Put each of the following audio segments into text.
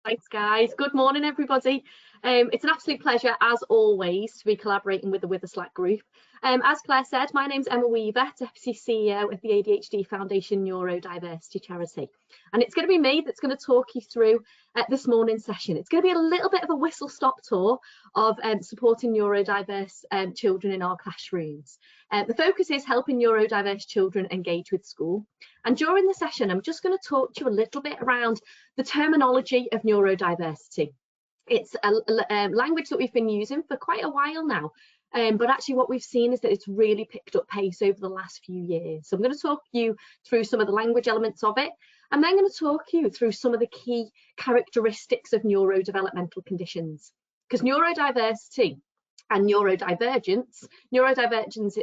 Thanks, guys. Good morning, everybody. It's an absolute pleasure, as always, to be collaborating with the Witherslack group. As Claire said, my name's Emma Weaver, Deputy CEO of the ADHD Foundation Neurodiversity charity. And it's going to be me that's going to talk you through this morning's session. It's going to be a little bit of a whistle-stop tour of supporting neurodiverse children in our classrooms. The focus is helping neurodiverse children engage with school. And during the session, I'm just going to talk to you a little bit around the terminology of neurodiversity. It's a language that we've been using for quite a while now, but actually what we've seen is that it's really picked up pace over the last few years. So I'm going to talk you through some of the language elements of it. I'm then going to talk you through some of the key characteristics of neurodevelopmental conditions, because neurodiversity and neurodivergence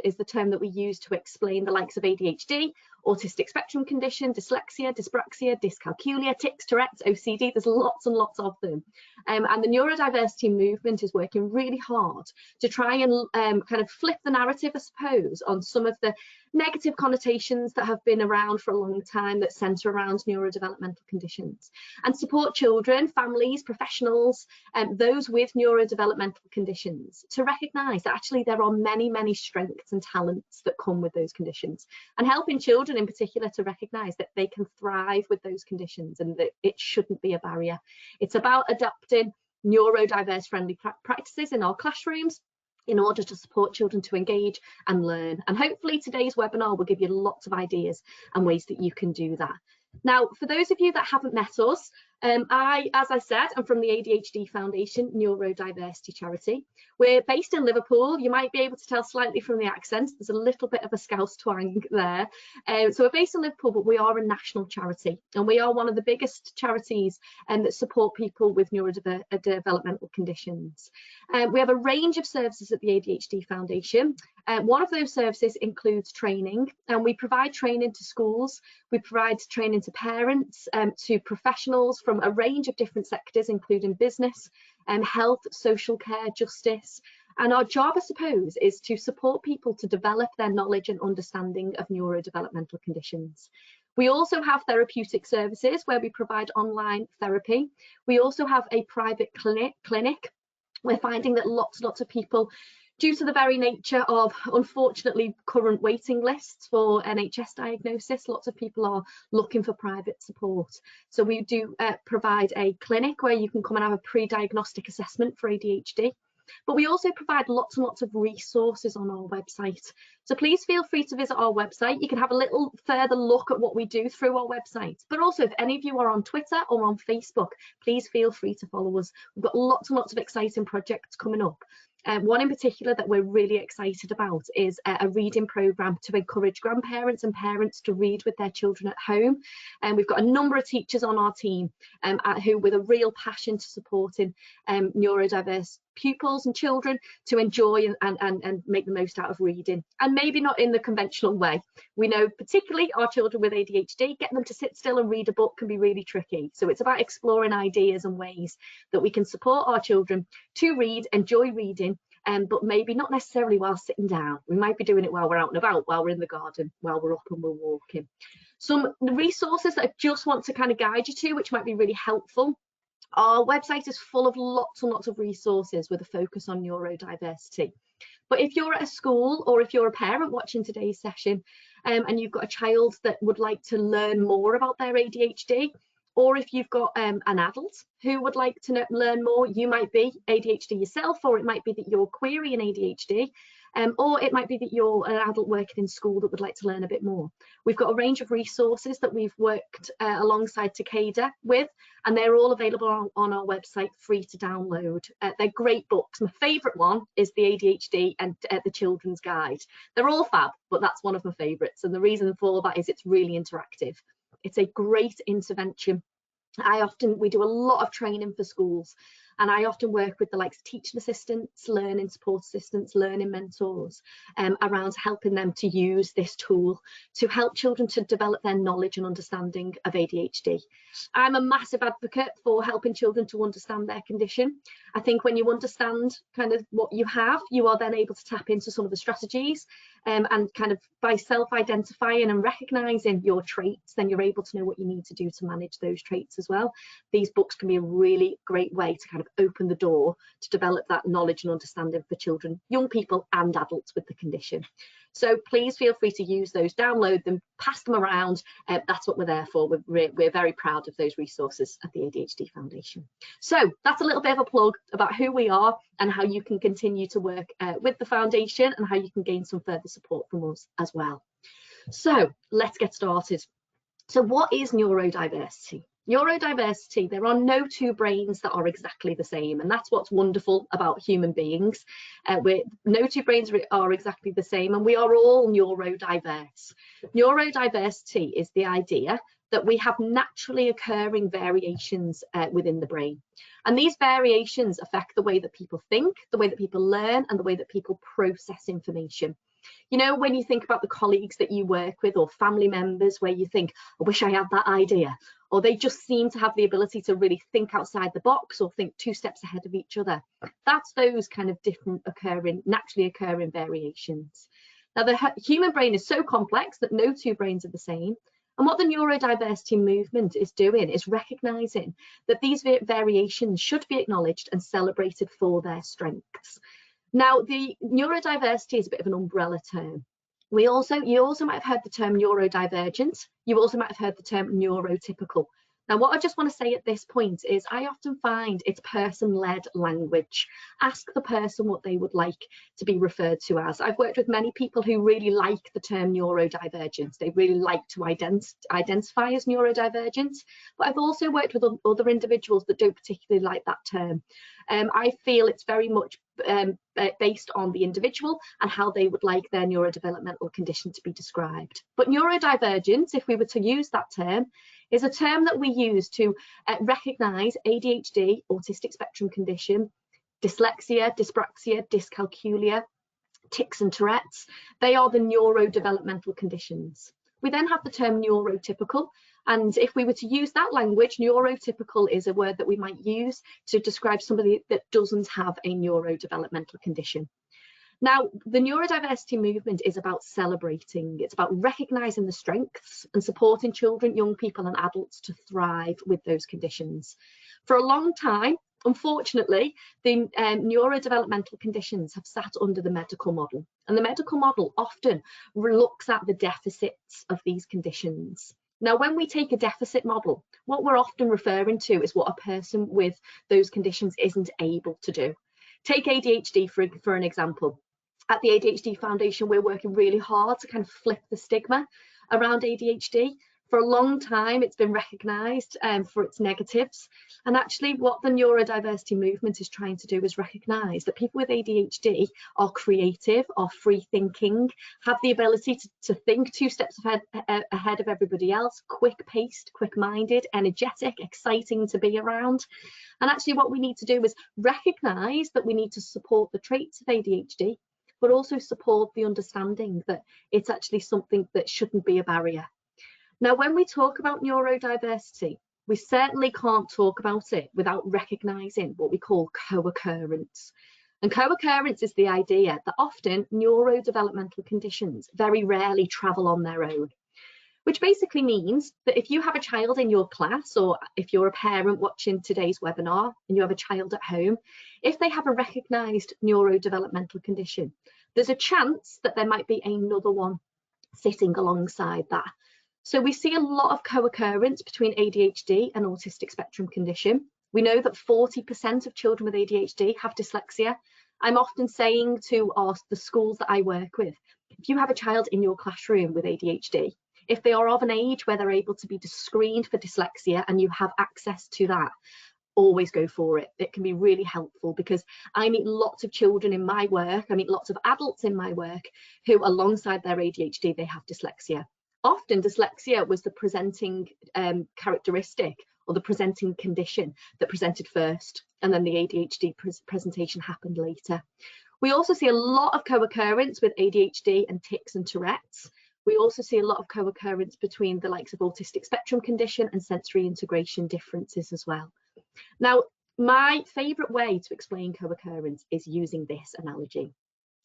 is the term that we use to explain the likes of ADHD, autistic spectrum condition, dyslexia, dyspraxia, dyscalculia, tics, Tourette's, OCD. There's lots and lots of them. And the neurodiversity movement is working really hard to try and kind of flip the narrative, I suppose, on some of the negative connotations that have been around for a long time that centre around neurodevelopmental conditions, and support children, families, professionals, those with neurodevelopmental conditions to recognise that actually there are many, many strengths and talents that come with those conditions, and helping children in particular to recognise that they can thrive with those conditions and that it shouldn't be a barrier. It's about adapting neurodiverse friendly practices in our classrooms in order to support children to engage and learn. And hopefully today's webinar will give you lots of ideas and ways that you can do that. Now, for those of you that haven't met us, as I said, I'm from the ADHD Foundation Neurodiversity charity. We're based in Liverpool. You might be able to tell slightly from the accent. There's a little bit of a Scouse twang there. So we're based in Liverpool, but we are a national charity, and we are one of the biggest charities that support people with neurodevelopmental conditions. We have a range of services at the ADHD Foundation. One of those services includes training, and we provide training to schools. We provide training to parents, to professionals from a range of different sectors, including business, health, social care, justice. And our job, I suppose, is to support people to develop their knowledge and understanding of neurodevelopmental conditions. We also have therapeutic services where we provide online therapy. We also have a private clinic. We're finding that lots of people, due to the very nature of, unfortunately, current waiting lists for NHS diagnosis, lots of people are looking for private support. So we do provide a clinic where you can come and have a pre-diagnostic assessment for ADHD. But we also provide lots and lots of resources on our website. So please feel free to visit our website. You can have a little further look at what we do through our website. But also, if any of you are on Twitter or on Facebook, please feel free to follow us. We've got lots and lots of exciting projects coming up. One in particular that we're really excited about is a reading programme to encourage grandparents and parents to read with their children at home. And we've got a number of teachers on our team who, with a real passion to supporting neurodiverse pupils and children to enjoy and make the most out of reading, and maybe not in the conventional way. We know particularly our children with ADHD, getting them to sit still and read a book can be really tricky. So it's about exploring ideas and ways that we can support our children to read, enjoy reading, but maybe not necessarily while sitting down. We might be doing it while we're out and about, while we're in the garden, while we're up and we're walking. Some resources that I just want to kind of guide you to, which might be really helpful. Our website is full of lots and lots of resources with a focus on neurodiversity. But if you're at a school, or if you're a parent watching today's session, and you've got a child that would like to learn more about their ADHD, or if you've got an adult who would like to learn more, you might be ADHD yourself, or it might be that you're querying ADHD, or it might be that you're an adult working in school that would like to learn a bit more. We've got a range of resources that we've worked alongside Takeda with, and they're all available on our website, free to download. They're great books. My favourite one is the ADHD and the Children's Guide. They're all fab, but that's one of my favourites, and the reason for that is it's really interactive. It's a great intervention. We do a lot of training for schools, And I often work with the likes of teaching assistants, learning support assistants, learning mentors, around helping them to use this tool to help children to develop their knowledge and understanding of ADHD. I'm a massive advocate for helping children to understand their condition. I think when you understand kind of what you have, you are then able to tap into some of the strategies, and kind of by self-identifying and recognizing your traits, then you're able to know what you need to do to manage those traits as well. These books can be a really great way to kind of open the door to develop that knowledge and understanding for children, young people and adults with the condition. So please feel free to use those, download them, pass them around. That's what we're there for. We're very proud of those resources at the ADHD Foundation. So that's a little bit of a plug about who we are and how you can continue to work with the foundation and how you can gain some further support from us as well. So let's get started. So what is neurodiversity? Neurodiversity, there are no two brains that are exactly the same, and that's what's wonderful about human beings. No two brains are exactly the same, and we are all neurodiverse. Neurodiversity is the idea that we have naturally occurring variations within the brain. And these variations affect the way that people think, the way that people learn, and the way that people process information. You know, when you think about the colleagues that you work with or family members where you think, I wish I had that idea, or they just seem to have the ability to really think outside the box or think 2 steps ahead of each other. That's those kind of different naturally occurring variations. Now, the human brain is so complex that no two brains are the same. And what the neurodiversity movement is doing is recognizing that these variations should be acknowledged and celebrated for their strengths. Now, the neurodiversity is a bit of an umbrella term. You also might have heard the term neurodivergent. You also might have heard the term neurotypical. Now, what I just want to say at this point is I often find it's person-led language. Ask the person what they would like to be referred to as. I've worked with many people who really like the term neurodivergent. They really like to identify as neurodivergent, but I've also worked with other individuals that don't particularly like that term. I feel it's very much based on the individual and how they would like their neurodevelopmental condition to be described. But neurodivergent, if we were to use that term, is a term that we use to recognise ADHD, autistic spectrum condition, dyslexia, dyspraxia, dyscalculia, tics and Tourette's. They are the neurodevelopmental conditions. We then have the term neurotypical, and if we were to use that language, neurotypical is a word that we might use to describe somebody that doesn't have a neurodevelopmental condition. Now, the neurodiversity movement is about celebrating, it's about recognising the strengths and supporting children, young people and adults to thrive with those conditions. For a long time, unfortunately, the neurodevelopmental conditions have sat under the medical model, and the medical model often looks at the deficits of these conditions. Now, when we take a deficit model, what we're often referring to is what a person with those conditions isn't able to do. Take ADHD for an example. At the ADHD Foundation, we're working really hard to kind of flip the stigma around ADHD. For a long time, it's been recognised for its negatives. And actually what the neurodiversity movement is trying to do is recognise that people with ADHD are creative, are free thinking, have the ability to think 2 steps ahead of everybody else, quick-paced, quick-minded, energetic, exciting to be around. And actually what we need to do is recognise that we need to support the traits of ADHD, but also support the understanding that it's actually something that shouldn't be a barrier. Now, when we talk about neurodiversity, we certainly can't talk about it without recognising what we call co-occurrence. And co-occurrence is the idea that often neurodevelopmental conditions very rarely travel on their own, which basically means that if you have a child in your class, or if you're a parent watching today's webinar and you have a child at home, if they have a recognised neurodevelopmental condition, there's a chance that there might be another one sitting alongside that. So we see a lot of co-occurrence between ADHD and autistic spectrum condition. We know that 40% of children with ADHD have dyslexia. I'm often saying to the schools that I work with, if you have a child in your classroom with ADHD, if they are of an age where they're able to be screened for dyslexia and you have access to that, always go for it. It can be really helpful because I meet lots of children in my work, I meet lots of adults in my work who alongside their ADHD, they have dyslexia. Often dyslexia was the presenting characteristic or the presenting condition that presented first. and then the ADHD presentation happened later. We also see a lot of co-occurrence with ADHD and tics and Tourette's. We also see a lot of co-occurrence between the likes of autistic spectrum condition and sensory integration differences as well. Now, my favourite way to explain co-occurrence is using this analogy.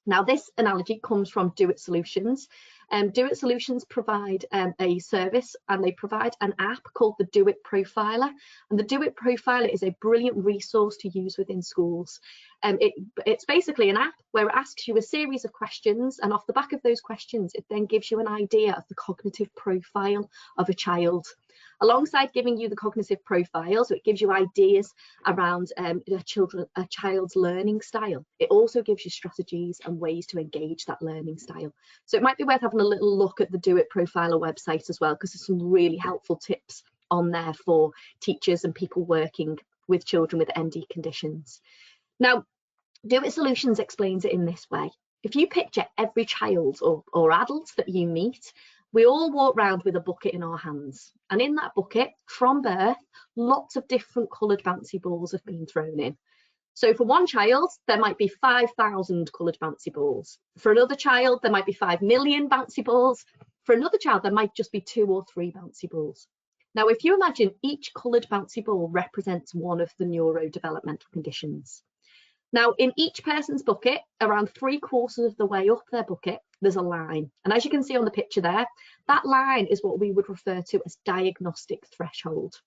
Now, this analogy comes from Do It Solutions. Do It Solutions provide a service, and they provide an app called the Do It Profiler. And the Do It Profiler is a brilliant resource to use within schools. It's basically an app where it asks you a series of questions, and off the back of those questions, it then gives you an idea of the cognitive profile of a child. Alongside giving you the cognitive profile, so it gives you ideas around a child's learning style, it also gives you strategies and ways to engage that learning style. So it might be worth having a little look at the Do It Profiler website as well, because there's some really helpful tips on there for teachers and people working with children with ND conditions. Now, Do It Solutions explains it in this way. If you picture every child or adult that you meet, we all walk around with a bucket in our hands, and in that bucket, from birth, lots of different coloured bouncy balls have been thrown in. So for one child, there might be 5,000 coloured bouncy balls. For another child, there might be 5 million bouncy balls. For another child, there might just be 2 or 3 bouncy balls. Now, if you imagine each coloured bouncy ball represents one of the neurodevelopmental conditions. Now, in each person's bucket, around 3/4 of the way up their bucket, there's a line. And as you can see on the picture there, that line is what we would refer to as diagnostic threshold.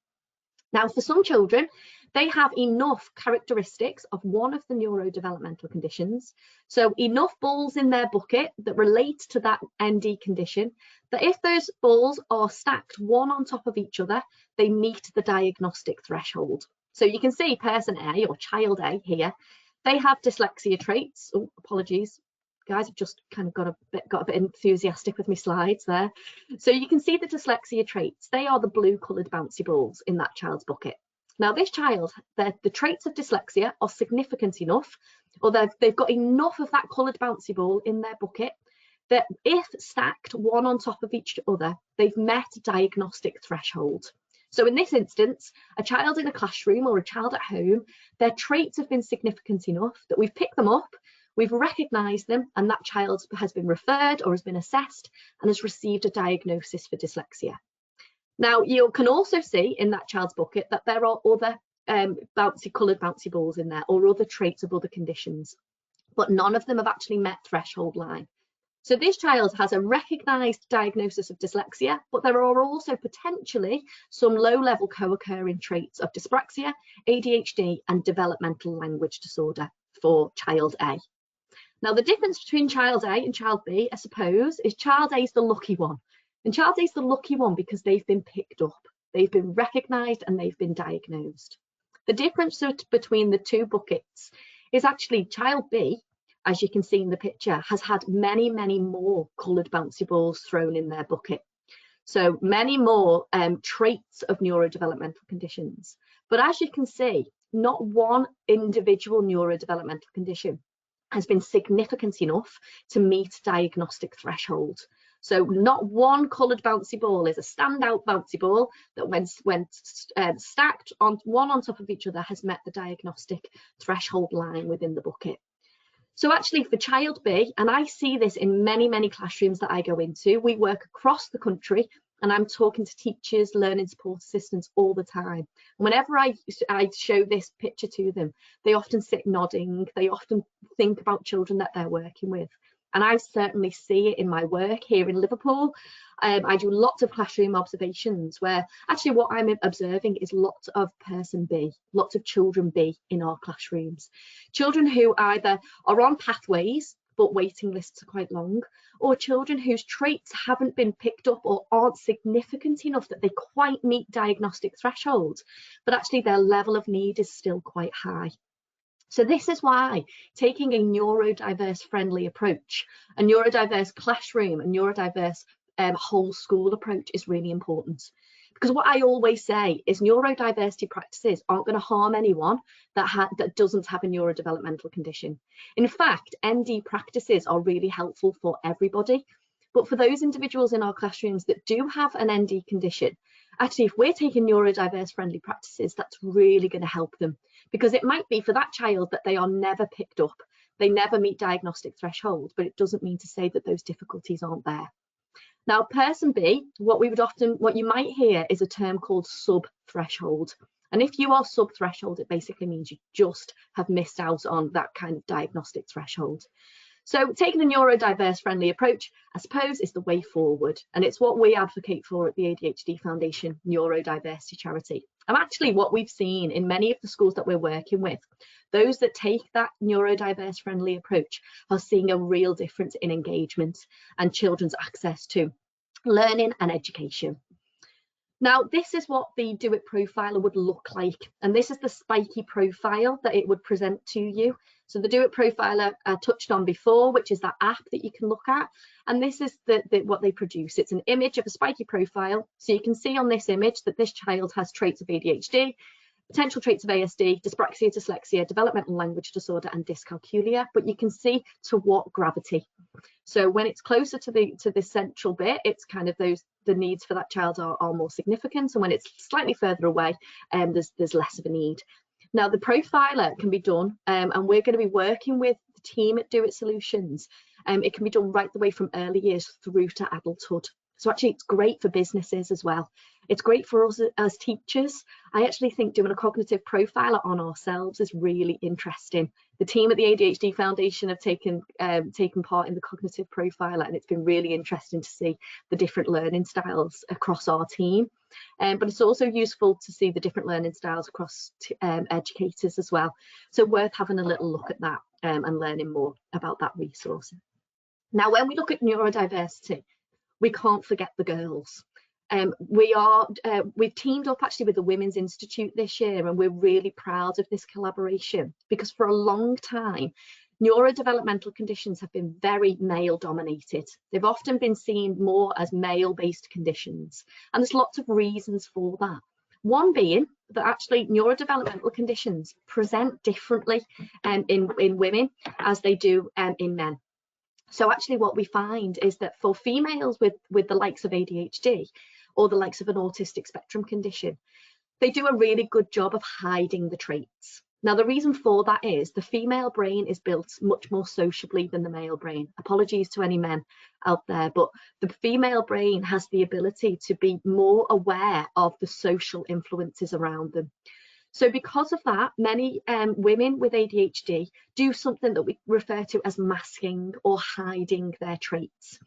Now, for some children, they have enough characteristics of one of the neurodevelopmental conditions, so enough balls in their bucket that relate to that ND condition, that if those balls are stacked one on top of each other, they meet the diagnostic threshold. So you can see person A or child A here, they have dyslexia traits. Oh, apologies, guys, I've just kind of got a bit enthusiastic with my slides there. So you can see the dyslexia traits. They are the blue coloured bouncy balls in that child's bucket. Now, this child, the traits of dyslexia are significant enough, or they've got enough of that coloured bouncy ball in their bucket that if stacked one on top of each other, they've met diagnostic threshold. So in this instance, a child in a classroom or a child at home, their traits have been significant enough that we've picked them up, we've recognised them, and that child has been referred or has been assessed and has received a diagnosis for dyslexia. Now, you can also see in that child's bucket that there are other coloured bouncy balls in there, or other traits of other conditions, but none of them have actually met threshold line. So this child has a recognised diagnosis of dyslexia, but there are also potentially some low-level co-occurring traits of dyspraxia, ADHD, and developmental language disorder for child A. Now, the difference between child A and child B, I suppose, is child A is the lucky one. And child A is the lucky one because they've been picked up, they've been recognised, and they've been diagnosed. The difference between the two buckets is actually child B, as you can see in the picture, has had many, many more coloured bouncy balls thrown in their bucket. So many more traits of neurodevelopmental conditions. But as you can see, not one individual neurodevelopmental condition has been significant enough to meet diagnostic threshold. So not one coloured bouncy ball is a standout bouncy ball that when stacked on one on top of each other has met the diagnostic threshold line within the bucket. So actually for child B, and I see this in many, many classrooms that I go into, we work across the country and I'm talking to teachers, learning support assistants all the time. And whenever I show this picture to them, they often sit nodding, they often think about children that they're working with. And I certainly see it in my work here in Liverpool. I do lots of classroom observations where actually what I'm observing is lots of person B, lots of children B in our classrooms. Children who either are on pathways, but waiting lists are quite long, or children whose traits haven't been picked up or aren't significant enough that they quite meet diagnostic thresholds, but actually their level of need is still quite high. So this is why taking a neurodiverse friendly approach, a neurodiverse classroom, a neurodiverse whole school approach is really important. Because what I always say is neurodiversity practices aren't going to harm anyone that doesn't have a neurodevelopmental condition. In fact, ND practices are really helpful for everybody. But for those individuals in our classrooms that do have an ND condition, actually, if we're taking neurodiverse friendly practices, that's really going to help them, because it might be for that child that they are never picked up, they never meet diagnostic threshold, but it doesn't mean to say that those difficulties aren't there. Now, person B, what you might hear is a term called sub-threshold. And if you are sub-threshold, it basically means you just have missed out on that kind of diagnostic threshold. So taking a neurodiverse friendly approach, I suppose, is the way forward. And it's what we advocate for at the ADHD Foundation Neurodiversity charity. And actually what we've seen in many of the schools that we're working with, those that take that neurodiverse friendly approach are seeing a real difference in engagement and children's access to learning and education. Now, this is what the Do It profiler would look like. And this is the spiky profile that it would present to you. So the Do It profiler I touched on before, which is that app that you can look at. And this is what they produce. It's an image of a spiky profile. So you can see on this image that this child has traits of ADHD, potential traits of ASD, dyspraxia, dyslexia, developmental language disorder, and dyscalculia. But you can see to what gravity. So when it's closer to the central bit, it's kind of the needs for that child are more significant, and when it's slightly further away, there's less of a need. Now the profiler can be done, and we're going to be working with the team at Do It Solutions. It can be done right the way from early years through to adulthood. So actually it's great for businesses as well. It's great for us as teachers. I actually think doing a cognitive profiler on ourselves is really interesting. The team at the ADHD Foundation have taken part in the cognitive profiler, and it's been really interesting to see the different learning styles across our team. But it's also useful to see the different learning styles across educators as well. So worth having a little look at that and learning more about that resource. Now, when we look at neurodiversity, we can't forget the girls. We've teamed up actually with the Women's Institute this year, and we're really proud of this collaboration, because for a long time neurodevelopmental conditions have been very male dominated. They've often been seen more as male based conditions, and there's lots of reasons for that. One being that actually neurodevelopmental conditions present differently in women as they do in men. So actually what we find is that for females with the likes of ADHD or the likes of an autistic spectrum condition, they do a really good job of hiding the traits. Now, the reason for that is the female brain is built much more sociably than the male brain. Apologies to any men out there, but the female brain has the ability to be more aware of the social influences around them. So because of that, many women with ADHD do something that we refer to as masking or hiding their traits.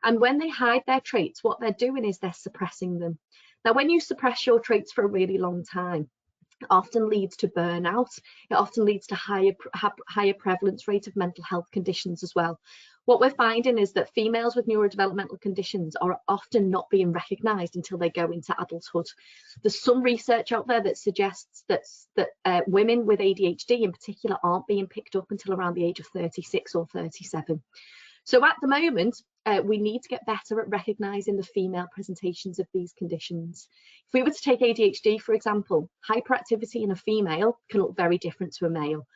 And when they hide their traits, what they're doing is they're suppressing them. Now, when you suppress your traits for a really long time, it often leads to burnout. It often leads to higher prevalence rate of mental health conditions as well. What we're finding is that females with neurodevelopmental conditions are often not being recognised until they go into adulthood. There's some research out there that suggests that women with ADHD in particular aren't being picked up until around the age of 36 or 37. So at the moment, we need to get better at recognising the female presentations of these conditions. If we were to take ADHD, for example, hyperactivity in a female can look very different to a male.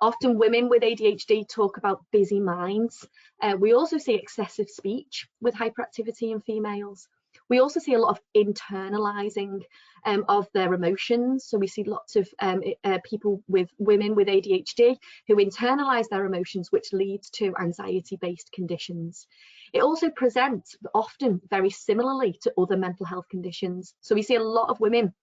Often women with ADHD talk about busy minds. We also see excessive speech with hyperactivity in females. We also see a lot of internalizing of their emotions. So we see lots of women with ADHD who internalize their emotions, which leads to anxiety-based conditions. It also presents often very similarly to other mental health conditions. So we see a lot of women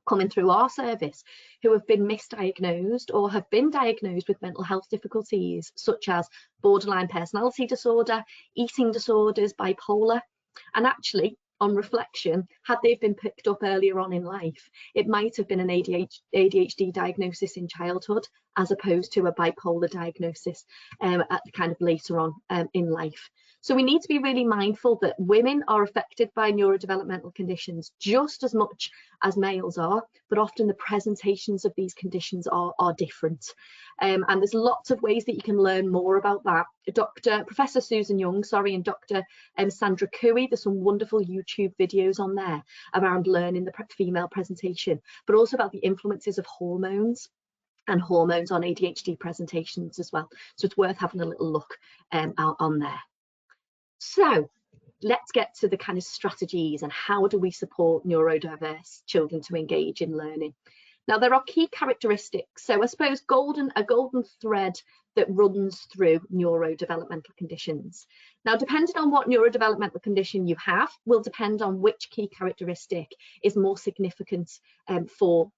coming through our service who have been misdiagnosed or have been diagnosed with mental health difficulties such as borderline personality disorder, eating disorders, bipolar. And actually, on reflection, had they been picked up earlier on in life, it might have been an ADHD diagnosis in childhood as opposed to a bipolar diagnosis at kind of later on in life. So we need to be really mindful that women are affected by neurodevelopmental conditions just as much as males are, but often the presentations of these conditions are different. And there's lots of ways that you can learn more about that. Professor Susan Young, and Dr. Sandra Cooey, there's some wonderful YouTube videos on there around learning the female presentation, but also about the influences of hormones and hormones on ADHD presentations as well. So it's worth having a little look out on there. So let's get to the kind of strategies and how do we support neurodiverse children to engage in learning. Now, there are key characteristics. So I suppose a golden thread that runs through neurodevelopmental conditions. Now, depending on what neurodevelopmental condition you have, will depend on which key characteristic is more significant for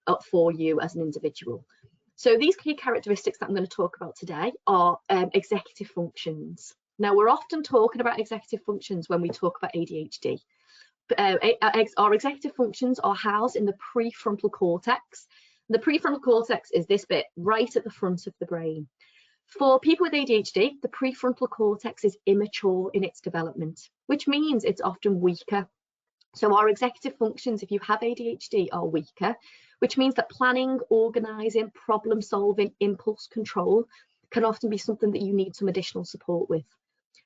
you as an individual. So these key characteristics that I'm going to talk about today are executive functions. Now, we're often talking about executive functions when we talk about ADHD. Our executive functions are housed in the prefrontal cortex. The prefrontal cortex is this bit right at the front of the brain. For people with ADHD, the prefrontal cortex is immature in its development, which means it's often weaker. So our executive functions, if you have ADHD, are weaker, which means that planning, organising, problem solving, impulse control can often be something that you need some additional support with.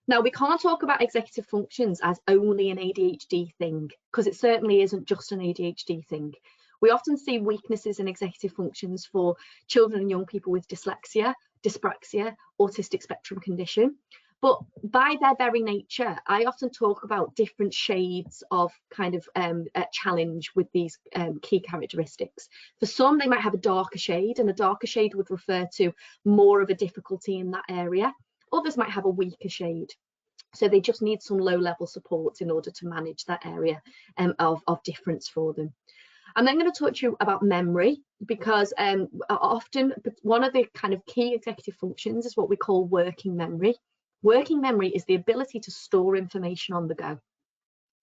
Now, we can't talk about executive functions as only an ADHD thing, because it certainly isn't just an ADHD thing. We often see weaknesses in executive functions for children and young people with dyslexia, dyspraxia, autistic spectrum condition. But by their very nature, I often talk about different shades of kind of challenge with these key characteristics. For some, they might have a darker shade, and a darker shade would refer to more of a difficulty in that area. Others might have a weaker shade. So they just need some low-level support in order to manage that area of difference for them. I'm then going to talk to you about memory, because often one of the kind of key executive functions is what we call working memory. Working memory is the ability to store information on the go.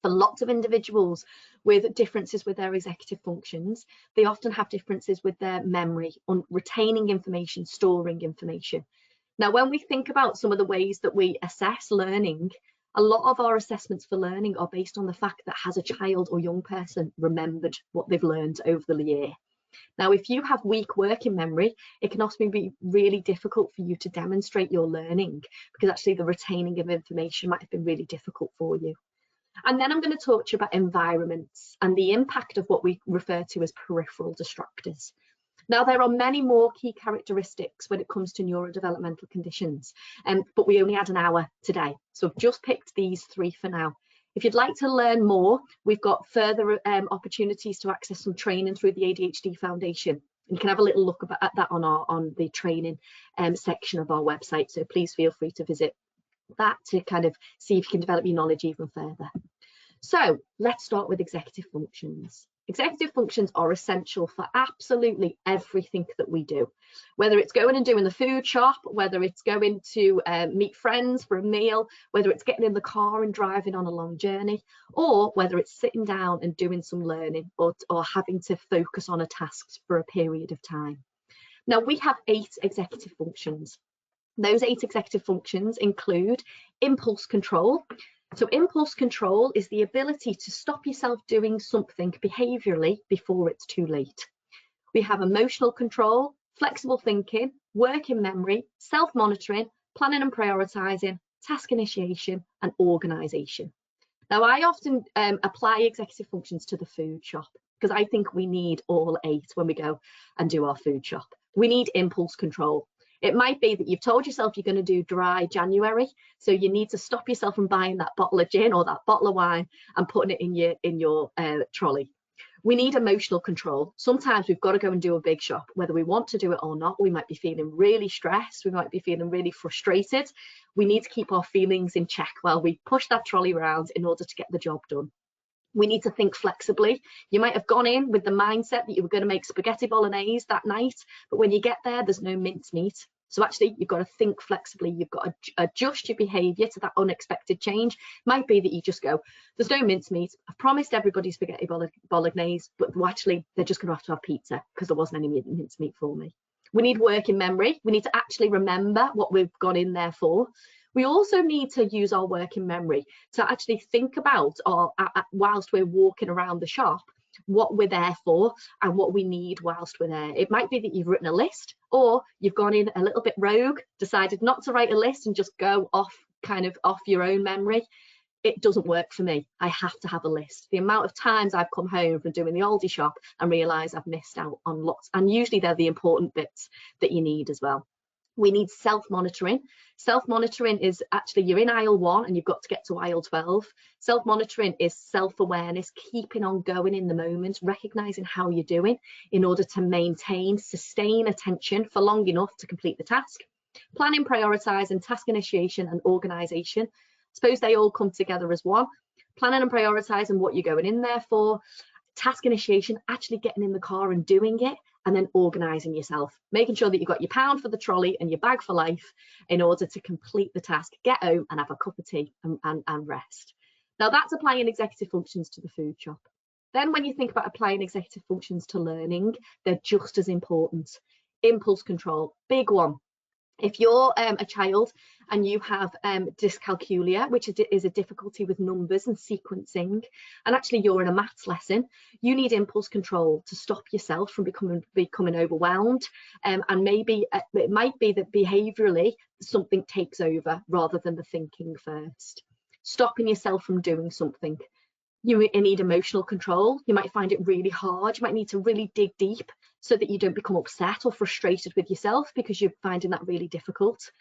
For lots of individuals with differences with their executive functions, they often have differences with their memory on retaining information, storing information. Now, when we think about some of the ways that we assess learning, a lot of our assessments for learning are based on the fact that has a child or young person remembered what they've learned over the year. Now, if you have weak working memory, it can often be really difficult for you to demonstrate your learning, because actually the retaining of information might have been really difficult for you. And then I'm going to talk to you about environments and the impact of what we refer to as peripheral distractors. Now, there are many more key characteristics when it comes to neurodevelopmental conditions, but we only had an hour today, so I've just picked these 3 for now. If you'd like to learn more, we've got further opportunities to access some training through the ADHD Foundation. You can have a little look at that on the training section of our website, so please feel free to visit that to kind of see if you can develop your knowledge even further. So let's start with executive functions. Executive functions are essential for absolutely everything that we do, whether it's going and doing the food shop, whether it's going to meet friends for a meal, whether it's getting in the car and driving on a long journey, or whether it's sitting down and doing some learning or having to focus on a task for a period of time. Now, we have 8 executive functions. Those 8 executive functions include impulse control. So impulse control is the ability to stop yourself doing something behaviourally before it's too late. We have emotional control, flexible thinking, working memory, self-monitoring, planning and prioritising, task initiation and organisation. Now, I often apply executive functions to the food shop, because I think we need all 8 when we go and do our food shop. We need impulse control. It might be that you've told yourself you're going to do dry January, so you need to stop yourself from buying that bottle of gin or that bottle of wine and putting it in your trolley. We need emotional control. Sometimes we've got to go and do a big shop, whether we want to do it or not. We might be feeling really stressed. We might be feeling really frustrated. We need to keep our feelings in check while we push that trolley around in order to get the job done. We need to think flexibly. You might have gone in with the mindset that you were going to make spaghetti bolognese that night, but when you get there, there's no mincemeat. So actually, you've got to think flexibly. You've got to adjust your behaviour to that unexpected change. Might be that you just go, there's no mincemeat. I've promised everybody spaghetti bolognese, but actually, they're just going to have pizza because there wasn't any mincemeat for me. We need working memory. We need to actually remember what we've gone in there for. We also need to use our working memory to actually think about, whilst we're walking around the shop, what we're there for and what we need whilst we're there. It might be that you've written a list, or you've gone in a little bit rogue, decided not to write a list and just go off your own memory. It doesn't work for me. I have to have a list. The amount of times I've come home from doing the Aldi shop and realised I've missed out on lots, and usually they're the important bits that you need as well. We need self-monitoring. Self-monitoring is actually, you're in aisle 1 and you've got to get to aisle 12. Self-monitoring is self-awareness, keeping on going in the moment, recognizing how you're doing in order to maintain, sustain attention for long enough to complete the task. Planning, prioritizing, task initiation and organization. Suppose they all come together as one. Planning and prioritizing what you're going in there for. Task initiation, actually getting in the car and doing it, and then organising yourself, making sure that you've got your pound for the trolley and your bag for life in order to complete the task, get home and have a cup of tea and rest. Now that's applying executive functions to the food shop. Then when you think about applying executive functions to learning, they're just as important. Impulse control, big one. If you're a child and you have dyscalculia, which is a difficulty with numbers and sequencing, and actually you're in a maths lesson, you need impulse control to stop yourself from becoming overwhelmed. And maybe it might be that behaviourally something takes over rather than the thinking first. Stopping yourself from doing something. You need emotional control. You might find it really hard. You might need to really dig deep so that you don't become upset or frustrated with yourself because you're finding that really difficult.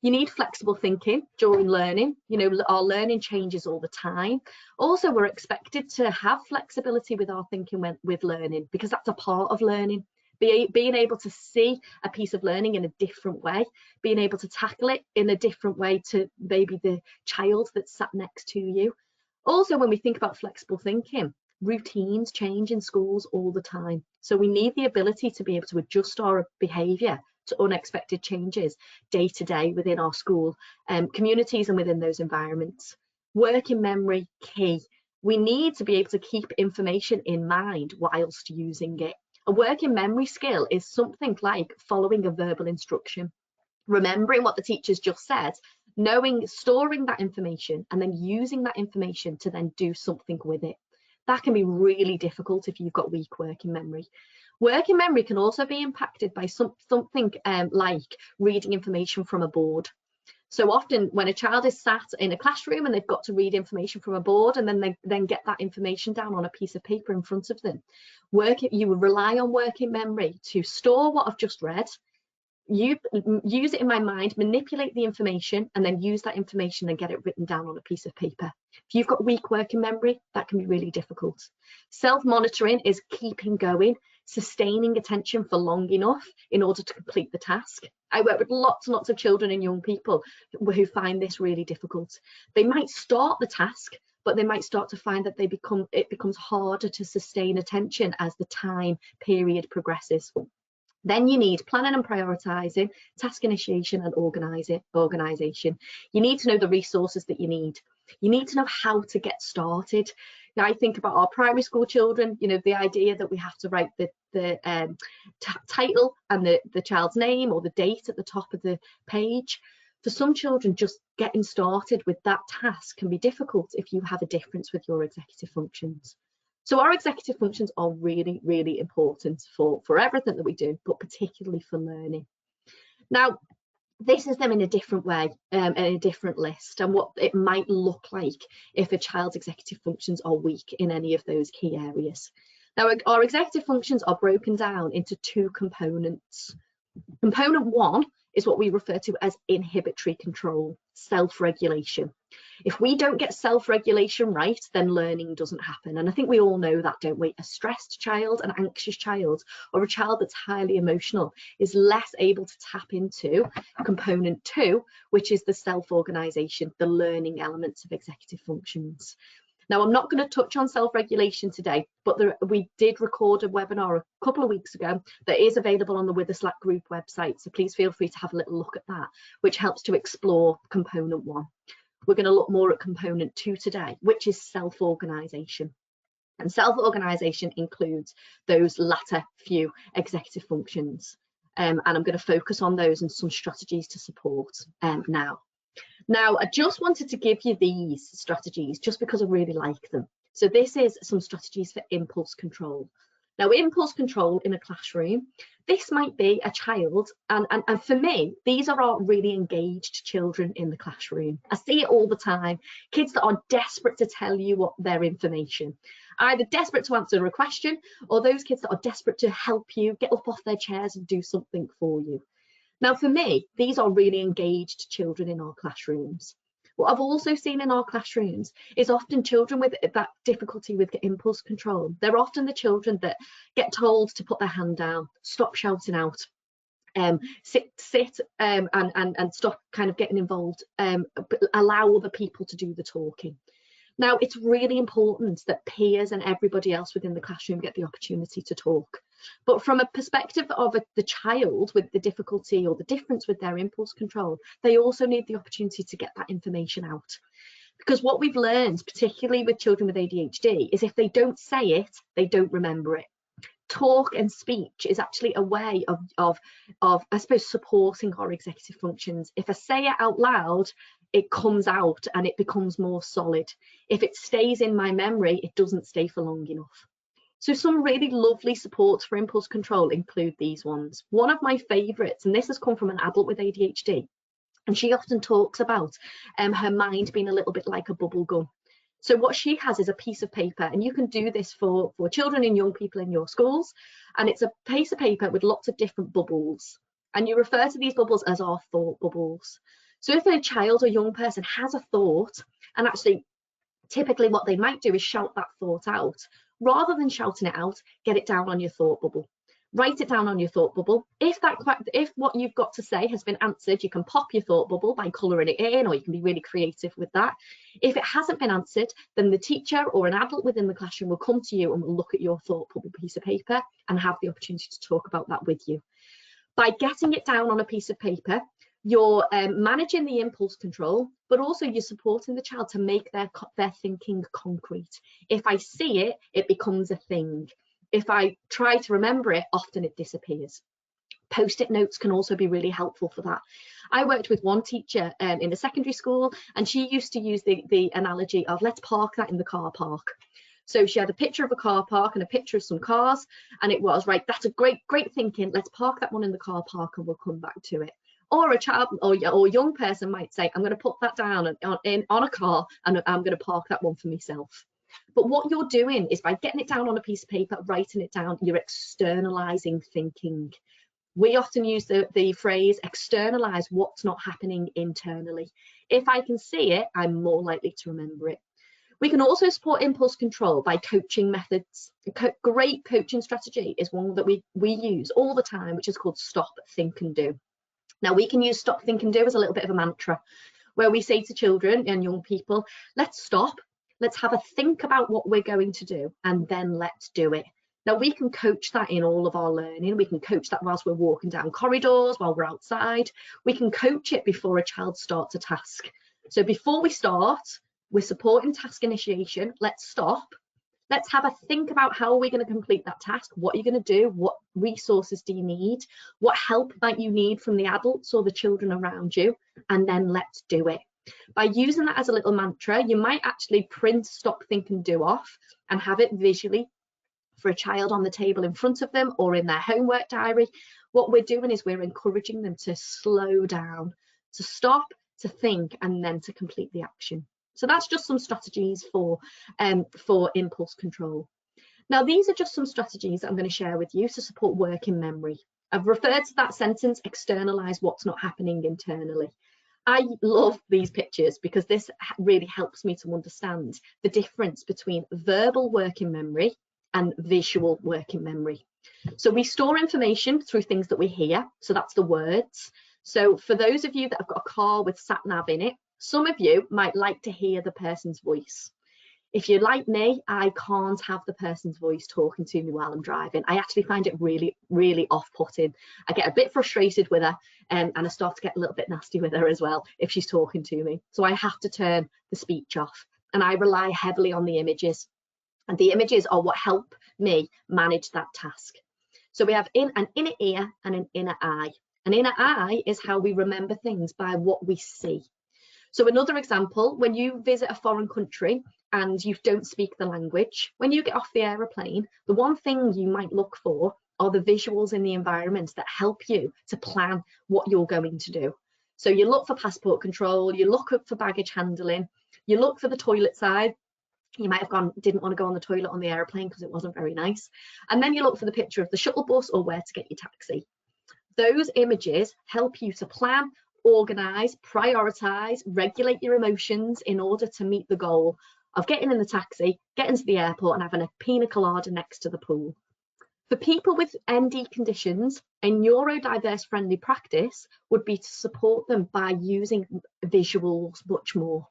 You need flexible thinking during learning. You know, our learning changes all the time. Also, we're expected to have flexibility with our thinking with learning, because that's a part of learning. Being able to see a piece of learning in a different way, being able to tackle it in a different way to maybe the child that's sat next to you. Also, when we think about flexible thinking, routines change in schools all the time. So we need the ability to be able to adjust our behaviour to unexpected changes day to day within our school communities and within those environments. Working memory, key. We need to be able to keep information in mind whilst using it. A working memory skill is something like following a verbal instruction, remembering what the teacher's just said, storing that information and then using that information to then do something with it. That can be really difficult if you've got weak working memory. Working memory can also be impacted by something like reading information from a board. So often when a child is sat in a classroom and they've got to read information from a board and then they get that information down on a piece of paper in front of them, you would rely on working memory to store what I've just read, use it in my mind, manipulate the information, and then use that information and get it written down on a piece of paper. If you've got weak working memory, that can be really difficult. Self-monitoring is keeping going, sustaining attention for long enough in order to complete the task. I work with lots and lots of children and young people who find this really difficult. They might start the task, but they might start to find that it becomes harder to sustain attention as the time period progresses. Then you need planning and prioritising, task initiation and organisation. You need to know the resources that you need. You need to know how to get started. Now, I think about our primary school children, you know, the idea that we have to write the title and the child's name or the date at the top of the page. For some children, just getting started with that task can be difficult if you have a difference with your executive functions. So our executive functions are really, really important for everything that we do, but particularly for learning. Now, this is them in a different way, in a different list, and what it might look like if a child's executive functions are weak in any of those key areas. Now, our executive functions are broken down into two components. Component one is what we refer to as inhibitory control, self-regulation. If we don't get self-regulation right, then learning doesn't happen. And I think we all know that, don't we? A stressed child, an anxious child, or a child that's highly emotional is less able to tap into component two, which is the self-organisation, the learning elements of executive functions. Now, I'm not going to touch on self-regulation today, but we did record a webinar a couple of weeks ago that is available on the Witherslack group website. So please feel free to have a little look at that, which helps to explore component one. We're going to look more at component two today, which is self-organisation. And self-organisation includes those latter few executive functions. And I'm going to focus on those and some strategies to support now. Now, I just wanted to give you these strategies just because I really like them. So this is some strategies for impulse control. Now, impulse control in a classroom, this might be a child, and for me, these are our really engaged children in the classroom. I see it all the time, kids that are desperate to tell you what their information, either desperate to answer a question, or those kids that are desperate to help you get up off their chairs and do something for you. Now, for me, these are really engaged children in our classrooms. What I've also seen in our classrooms is often children with that difficulty with impulse control. They're often the children that get told to put their hand down, stop shouting out, sit and stop kind of getting involved, but allow other people to do the talking. Now, it's really important that peers and everybody else within the classroom get the opportunity to talk. But from a perspective of the child with the difficulty or the difference with their impulse control, they also need the opportunity to get that information out. Because what we've learned, particularly with children with ADHD, is if they don't say it, they don't remember it. Talk and speech is actually a way of I suppose, supporting our executive functions. If I say it out loud, it comes out and it becomes more solid. If it stays in my memory, it doesn't stay for long enough. So some really lovely supports for impulse control include these ones. One of my favourites, and this has come from an adult with ADHD, and she often talks about her mind being a little bit like a bubble gum. So what she has is a piece of paper, and you can do this for children and young people in your schools, and it's a piece of paper with lots of different bubbles, and you refer to these bubbles as our thought bubbles. So if a child or young person has a thought, and actually typically what they might do is shout that thought out, rather than shouting it out, get it down on your thought bubble. Write it down on your thought bubble. If what you've got to say has been answered, you can pop your thought bubble by colouring it in, or you can be really creative with that. If it hasn't been answered, then the teacher or an adult within the classroom will come to you and will look at your thought bubble piece of paper and have the opportunity to talk about that with you. By getting it down on a piece of paper, you're managing the impulse control, but also you're supporting the child to make their thinking concrete. If I see it, it becomes a thing. If I try to remember it, often it disappears. Post-it notes can also be really helpful for that. I worked with one teacher in a secondary school, and she used to use the analogy of, let's park that in the car park. So she had a picture of a car park and a picture of some cars, and it was, right, that's a great thinking, let's park that one in the car park and we'll come back to it. Or a child or young person might say, I'm going to put that down on a car and I'm going to park that one for myself. But what you're doing is, by getting it down on a piece of paper, writing it down, you're externalizing thinking. We often use the phrase externalize what's not happening internally. If I can see it, I'm more likely to remember it. We can also support impulse control by coaching methods. A great coaching strategy is one that we use all the time, which is called stop, think and do. Now, we can use stop, think and do as a little bit of a mantra, where we say to children and young people, let's stop, let's have a think about what we're going to do, and then let's do it. Now, we can coach that in all of our learning. We can coach that whilst we're walking down corridors, while we're outside. We can coach it before a child starts a task. So before we start, we're supporting task initiation. Let's stop. Let's have a think about how are we going to complete that task? What are you going to do? What resources do you need? What help might you need from the adults or the children around you? And then let's do it. By using that as a little mantra, you might actually print stop, think and do off and have it visually for a child on the table in front of them or in their homework diary. What we're doing is we're encouraging them to slow down, to stop, to think, and then to complete the action. So that's just some strategies for impulse control. Now, these are just some strategies that I'm going to share with you to support working memory. I've referred to that sentence, externalize what's not happening internally. I love these pictures because this really helps me to understand the difference between verbal working memory and visual working memory. So we store information through things that we hear. So that's the words. So for those of you that have got a car with sat nav in it, some of you might like to hear the person's voice. If you're like me, I can't have the person's voice talking to me while I'm driving. I actually find it really, really off-putting. I get a bit frustrated with her and I start to get a little bit nasty with her as well if she's talking to me. So I have to turn the speech off, and I rely heavily on the images. And the images are what help me manage that task. So we have an inner ear and an inner eye. An inner eye is how we remember things, by what we see. So another example, when you visit a foreign country and you don't speak the language, when you get off the aeroplane, the one thing you might look for are the visuals in the environment that help you to plan what you're going to do. So you look for passport control, you look up for baggage handling, you look for the toilet side. You might have didn't want to go on the toilet on the aeroplane because it wasn't very nice. And then you look for the picture of the shuttle bus or where to get your taxi. Those images help you to plan, organise, prioritise, regulate your emotions in order to meet the goal of getting in the taxi, getting to the airport and having a pina colada next to the pool. For people with ND conditions, a neurodiverse friendly practice would be to support them by using visuals much more.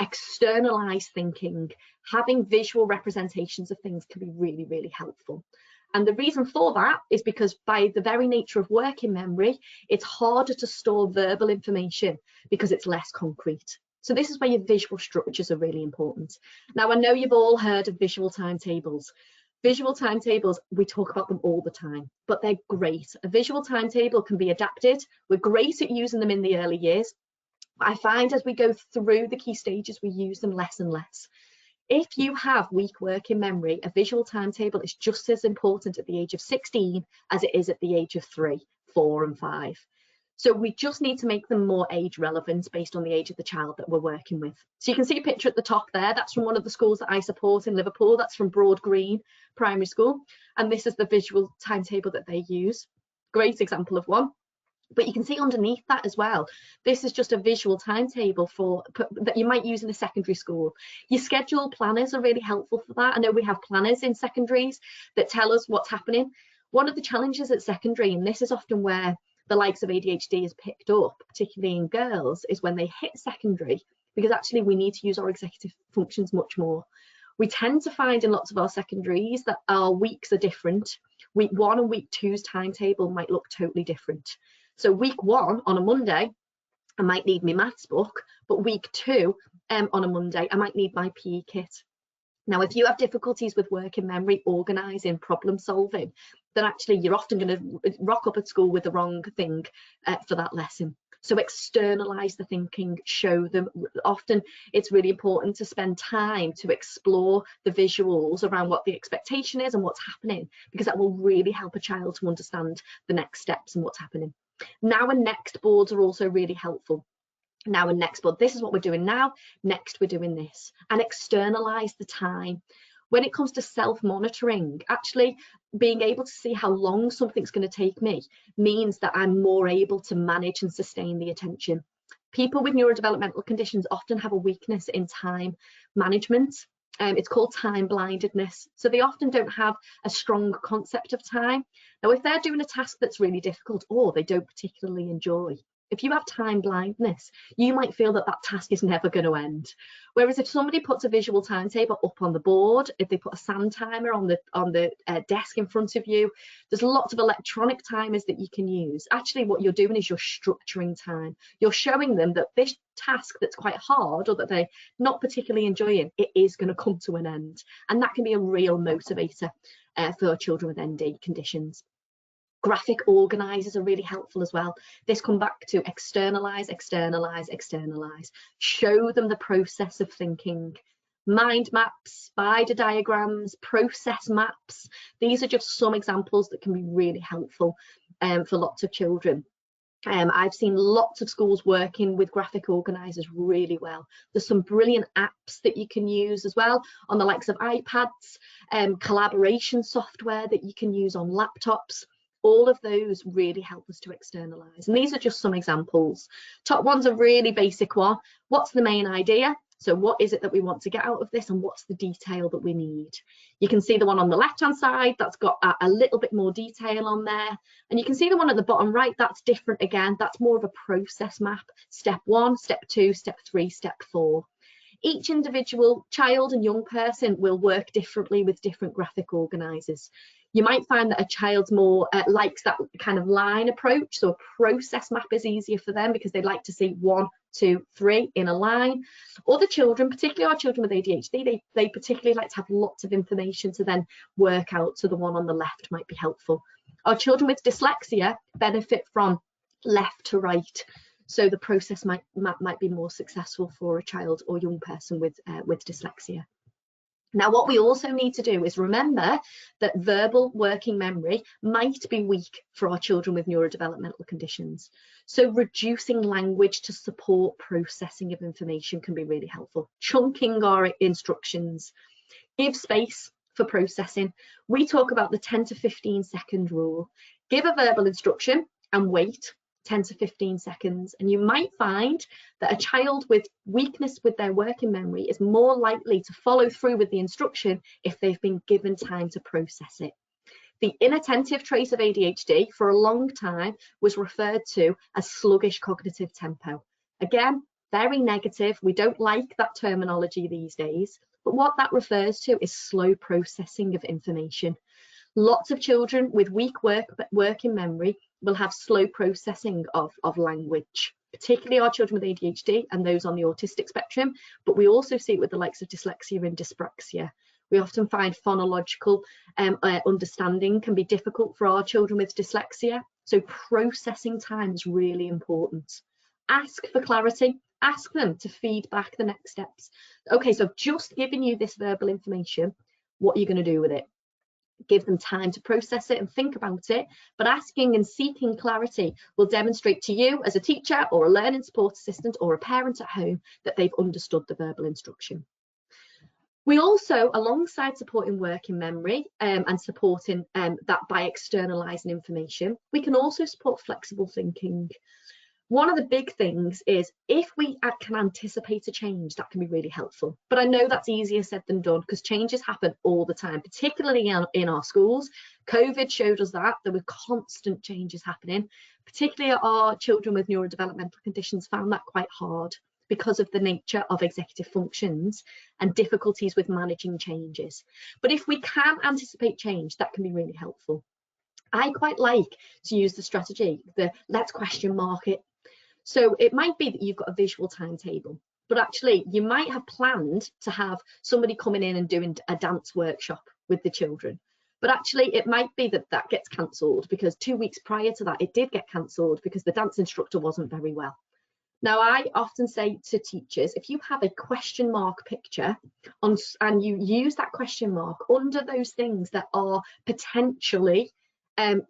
Externalized thinking, having visual representations of things can be really, really helpful. And the reason for that is because by the very nature of working memory, it's harder to store verbal information because it's less concrete. So this is where your visual structures are really important. Now, I know you've all heard of visual timetables. Visual timetables, we talk about them all the time, but they're great. A visual timetable can be adapted. We're great at using them in the early years. I find as we go through the key stages, we use them less and less. If you have weak working memory, a visual timetable is just as important at the age of 16 as it is at the age of 3, 4 and 5. So we just need to make them more age relevant based on the age of the child that we're working with. So you can see a picture at the top there. That's from one of the schools that I support in Liverpool. That's from Broad Green Primary School. And this is the visual timetable that they use. Great example of one. But you can see underneath that as well, this is just a visual timetable that you might use in a secondary school. Your schedule planners are really helpful for that. I know we have planners in secondaries that tell us what's happening. One of the challenges at secondary, and this is often where the likes of ADHD is picked up, particularly in girls, is when they hit secondary, because actually we need to use our executive functions much more. We tend to find in lots of our secondaries that our weeks are different. Week 1 and week 2's timetable might look totally different. So week 1 on a Monday, I might need my maths book, but week 2 on a Monday, I might need my PE kit. Now, if you have difficulties with working memory, organising, problem solving, then actually you're often going to rock up at school with the wrong thing for that lesson. So externalise the thinking, show them. Often it's really important to spend time to explore the visuals around what the expectation is and what's happening, because that will really help a child to understand the next steps and what's happening. Now and next boards are also really helpful. Now and next board, this is what we're doing now, next we're doing this, and externalize the time. When it comes to self-monitoring, actually being able to see how long something's going to take me means that I'm more able to manage and sustain the attention. People with neurodevelopmental conditions often have a weakness in time management. It's called time blindedness. So they often don't have a strong concept of time. Now, if they're doing a task that's really difficult or they don't particularly enjoy, if you have time blindness, you might feel that that task is never going to end. Whereas if somebody puts a visual timetable up on the board, if they put a sand timer on the desk in front of you, there's lots of electronic timers that you can use. Actually, what you're doing is you're structuring time. You're showing them that this task that's quite hard or that they're not particularly enjoying, it is going to come to an end. And that can be a real motivator for children with ND conditions. Graphic organisers are really helpful as well. This come back to externalise, externalise, externalise. Show them the process of thinking. Mind maps, spider diagrams, process maps. These are just some examples that can be really helpful for lots of children. I've seen lots of schools working with graphic organisers really well. There's some brilliant apps that you can use as well on the likes of iPads, collaboration software that you can use on laptops. All of those really help us to externalise. And these are just some examples. Top one's a really basic one. What's the main idea? So what is it that we want to get out of this and what's the detail that we need? You can see the one on the left-hand side, that's got a little bit more detail on there. And you can see the one at the bottom right, that's different again. That's more of a process map. Step 1, step 2, step 3, step 4. Each individual child and young person will work differently with different graphic organisers. You might find that a child's more likes that kind of line approach, so a process map is easier for them because they like to see 1, 2, 3 in a line. Other children, particularly our children with ADHD, they particularly like to have lots of information to then work out, so the one on the left might be helpful. Our children with dyslexia benefit from left to right, so the process might be more successful for a child or young person with dyslexia. Now, what we also need to do is remember that verbal working memory might be weak for our children with neurodevelopmental conditions. So reducing language to support processing of information can be really helpful. Chunking our instructions, give space for processing. We talk about the 10 to 15 second rule. Give a verbal instruction and wait 10 to 15 seconds. And you might find that a child with weakness with their working memory is more likely to follow through with the instruction if they've been given time to process it. The inattentive trait of ADHD for a long time was referred to as sluggish cognitive tempo. Again, very negative. We don't like that terminology these days, but what that refers to is slow processing of information. Lots of children with weak working memory will have slow processing of language, particularly our children with ADHD and those on the autistic spectrum, but we also see it with the likes of dyslexia and dyspraxia. We often find phonological understanding can be difficult for our children with dyslexia, so processing time is really important. Ask for clarity, ask them to feed back the next steps. Okay, so I've just given you this verbal information, what are you going to do with it? Give them time to process it and think about it, but asking and seeking clarity will demonstrate to you as a teacher or a learning support assistant or a parent at home that they've understood the verbal instruction. We also, alongside supporting working memory and supporting that by externalizing information, we can also support flexible thinking. One of the big things is if we can anticipate a change, that can be really helpful. But I know that's easier said than done because changes happen all the time, particularly in our schools. COVID showed us that there were constant changes happening, particularly our children with neurodevelopmental conditions found that quite hard because of the nature of executive functions and difficulties with managing changes. But if we can anticipate change, that can be really helpful. I quite like to use the strategy, the let's question mark it. So it might be that you've got a visual timetable, but actually you might have planned to have somebody coming in and doing a dance workshop with the children. But actually it might be that that gets cancelled because 2 weeks prior to that, it did get cancelled because the dance instructor wasn't very well. Now, I often say to teachers, if you have a question mark picture and you use that question mark under those things that are potentially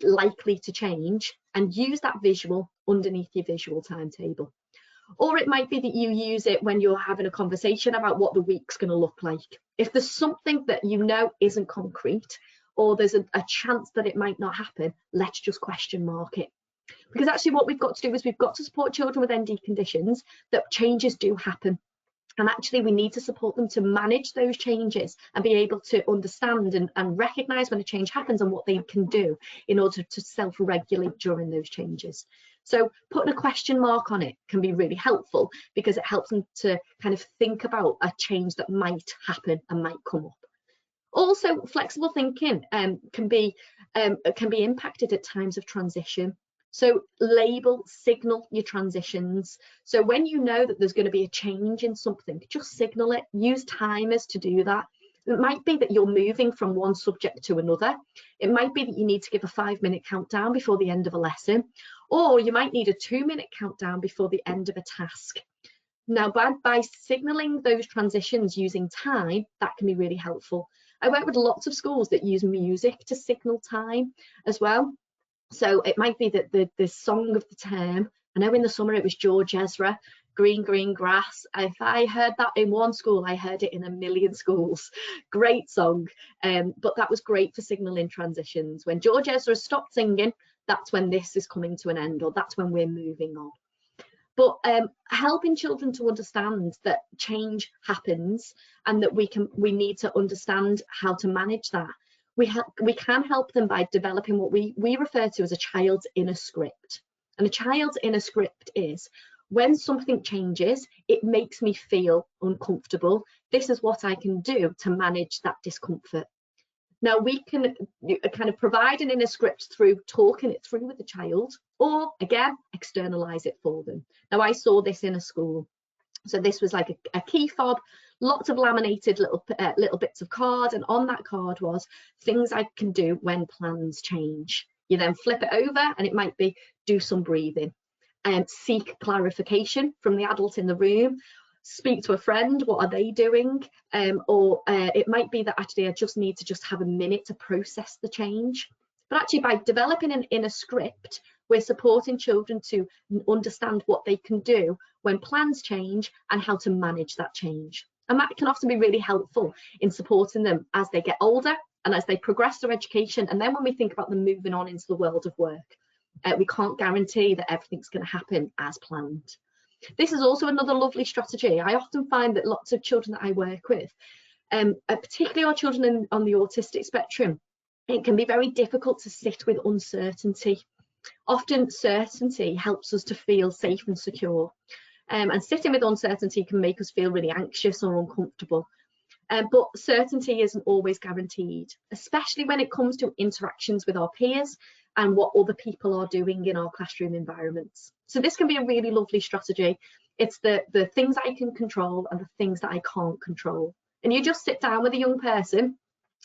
likely to change, and use that visual underneath your visual timetable. Or it might be that you use it when you're having a conversation about what the week's going to look like. If there's something that you know isn't concrete, or there's a chance that it might not happen, let's just question mark it. Because actually what we've got to do is we've got to support children with ND conditions that changes do happen. And actually we need to support them to manage those changes and be able to understand and recognise when a change happens and what they can do in order to self-regulate during those changes. So putting a question mark on it can be really helpful because it helps them to kind of think about a change that might happen and might come up. Also, flexible thinking can be impacted at times of transition. So label, signal your transitions. So when you know that there's going to be a change in something, just signal it. Use timers to do that. It might be that you're moving from one subject to another. It might be that you need to give a 5-minute countdown before the end of a lesson, or you might need a 2-minute countdown before the end of a task. Now, by signaling those transitions using time, that can be really helpful. I work with lots of schools that use music to signal time as well. So it might be that the song of the term, I know in the summer it was George Ezra, Green, Green Grass. If I heard that in one school, I heard it in a million schools. Great song, but that was great for signalling transitions. When George Ezra stopped singing, that's when this is coming to an end, or that's when we're moving on. But helping children to understand that change happens and that we need to understand how to manage that. We can help them by developing what we refer to as a child's inner script. And a child's inner script is, when something changes, it makes me feel uncomfortable. This is what I can do to manage that discomfort. Now, we can kind of provide an inner script through talking it through with the child, or again, externalize it for them. Now, I saw this in a school. So this was like a key fob, lots of laminated little bits of card, and on that card was things I can do when plans change. You then flip it over and it might be do some breathing, seek clarification from the adult in the room, speak to a friend, what are they doing, or it might be that actually I just need to just have a minute to process the change. But actually by developing an inner script, we're supporting children to understand what they can do when plans change and how to manage that change. And that can often be really helpful in supporting them as they get older and as they progress their education. And then when we think about them moving on into the world of work, We can't guarantee that everything's going to happen as planned. This is also another lovely strategy. I often find that lots of children that I work with, particularly our children on the autistic spectrum, it can be very difficult to sit with uncertainty. Often certainty helps us to feel safe and secure, and sitting with uncertainty can make us feel really anxious or uncomfortable. But certainty isn't always guaranteed, especially when it comes to interactions with our peers and what other people are doing in our classroom environments. So this can be a really lovely strategy. It's the things I can control and the things that I can't control. And you just sit down with a young person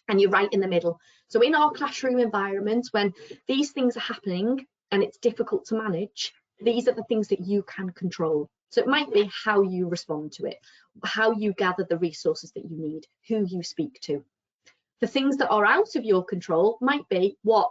and you're right in the middle. So in our classroom environment, when these things are happening and it's difficult to manage, these are the things that you can control. So it might be how you respond to it, how you gather the resources that you need, who you speak to. The things that are out of your control might be what